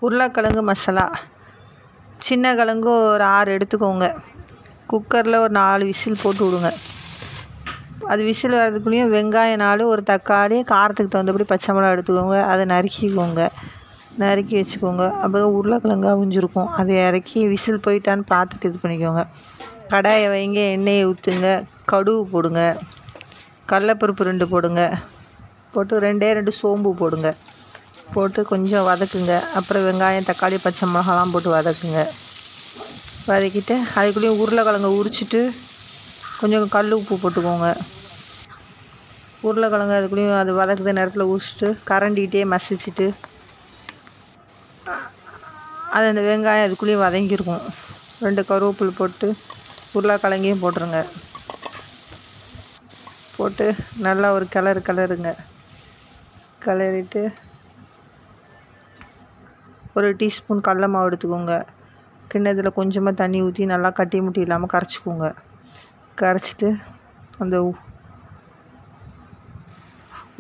உருளைக்கிழங்கு மசாலா. சின்ன கிழங்கு ஒரு 6 எடுத்துக்கோங்க. குக்கரில் ஒரு 4 விசில் போட்டு விடுங்க. அது விசில் வரதுக்குள்ளேயும் வெங்காயம் 4, ஒரு தக்காளி, காரத்துக்கு தகுந்தபடி பச்சை மிளகா எடுத்துக்கோங்க. அதை நறுக்கிக்கோங்க, நறுக்கி வச்சுக்கோங்க. அப்போ உருளைக்கிழங்கு அவிஞ்சிருக்கும். அதை இறக்கி விசில் போயிட்டான்னு பார்த்துட்டு இது பண்ணிக்கோங்க. கடாயை வைங்க, எண்ணெயை ஊற்றுங்க, கடுகு போடுங்க, கடலைப்பருப்பு 2 போடுங்க, போட்டு 2 சோம்பு போடுங்க, போட்டு கொஞ்சம் வதக்குங்க. அப்புறம் வெங்காயம், தக்காளி, பச்சை மிளகாலாம் போட்டு வதக்குங்க. வதக்கிட்டு அதுக்குள்ளேயும் உருளைக்கிழங்க உரிச்சிட்டு கொஞ்சம் கல் உப்பு போட்டுக்கோங்க. உருளைக்கிழங்கு அதுக்குள்ளேயும் அது வதக்குற நேரத்தில் உரிச்சிட்டு கரண்டிகிட்டே மசிச்சுட்டு அது அந்த வெங்காயம் அதுக்குள்ளேயும் வதங்கியிருக்கும். 2 கருவேப்பிலை போட்டு உருளைக்கிழங்கையும் போட்டுருங்க. போட்டு நல்லா ஒரு கிளறுங்க. கிளறிட்டு ஒரு டீஸ்பூன் கடல மாவு எடுத்துக்கோங்க. கிண்ணத்தில் கொஞ்சமாக தண்ணி ஊற்றி நல்லா கட்டி முட்டி இல்லாமல் கரைச்சிக்கோங்க. கரைச்சிட்டு அந்த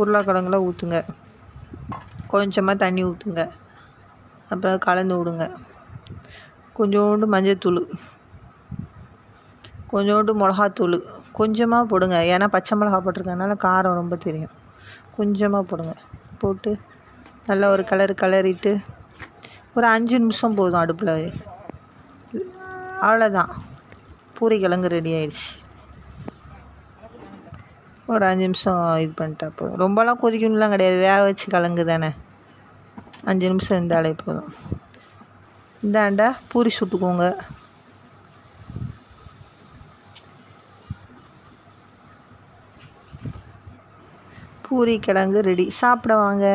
உருளைக்கிழங்குல ஊற்றுங்க. கொஞ்சமாக தண்ணி ஊற்றுங்க. அப்புறம் கலந்து விடுங்க. கொஞ்சோண்டு மஞ்சள்தூள், கொஞ்சோண்டு மிளகாத்தூள் கொஞ்சமாக போடுங்க. ஏன்னா பச்சை மிளகா போட்டிருக்கறதுனால காரம் ரொம்ப தெரியும். கொஞ்சமாக போடுங்க. போட்டு நல்லா ஒரு கிளறிட்டு ஒரு 5 நிமிஷம் போதும் அடுப்பில். அவ்வளோதான், பூரி கிழங்கு ரெடி ஆயிடுச்சு. ஒரு 5 நிமிஷம் இது பண்ணிட்டா போதும். ரொம்பலாம் கொதிக்கணும்லாம் கிடையாது, வேக வச்சு கிழங்கு தானே. 5 நிமிஷம் இருந்தாலே போதும். இந்தாண்டா பூரி சுட்டுக்கோங்க. பூரி கிழங்கு ரெடி. சாப்பிட வாங்க.